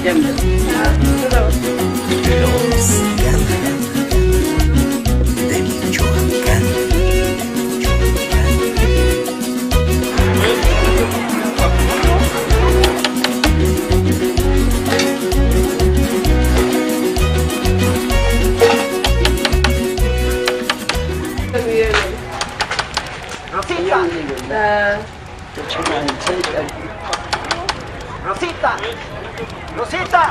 de Michoacán. Rosita, Rosita.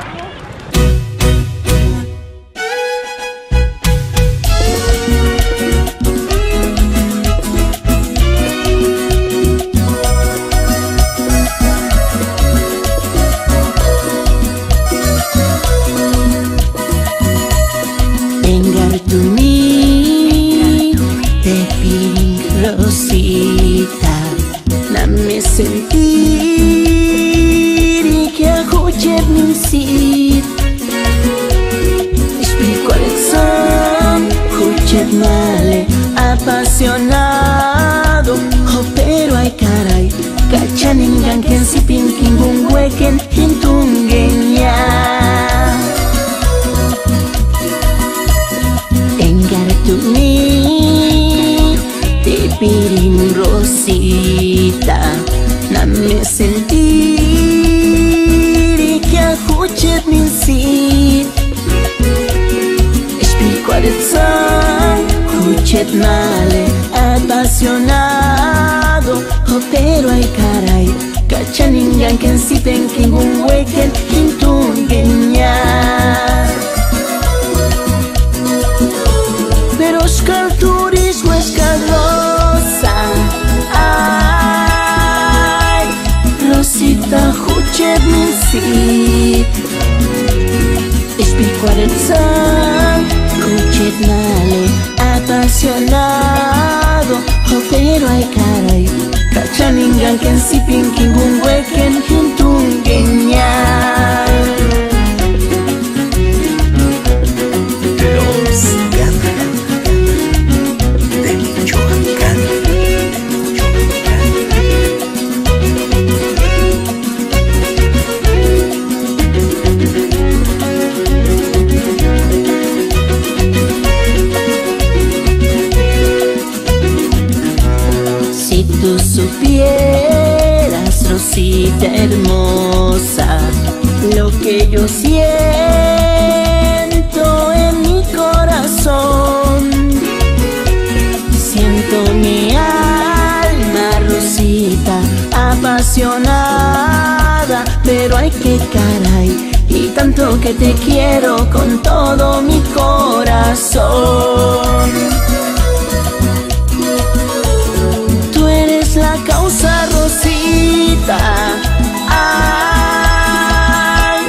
Engar tu mi te piring Rosita, nami sentiri que ajucher min sit. Espiri corazón, jucher male, apasionado. Oh, pero ay caray, cachaningan que en si pinking un huequen hintungenya. Tu mi te piring Rosita, nami sentiri que ajuchet min sit. Espiri corazón, juchet male, apasionado. Oh, pero ay caray, cachaningan que en si penking un huequen hintungenya. Pero turismo escalosa, ay, Rosita juchet min sit. Espiri corazón, juchet male, apasionado. Oh, pero ay caray, cachaningan que en si pinking un huequen hintungenya. Si tú supieras, Rosita hermosa, lo que yo siento en mi corazón. Siento mi alma, Rosita, apasionada. Pero ay que caray, y tanto que te quiero con todo mi corazón. La causa, Rosita, ay,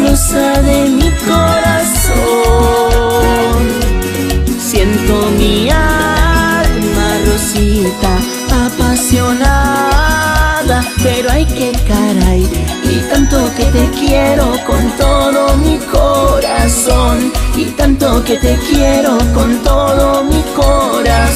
rosa de mi corazón. Siento mi alma, Rosita, apasionada. Pero ay que caray, y tanto que te quiero con todo mi corazón. Y tanto que te quiero con todo mi corazón.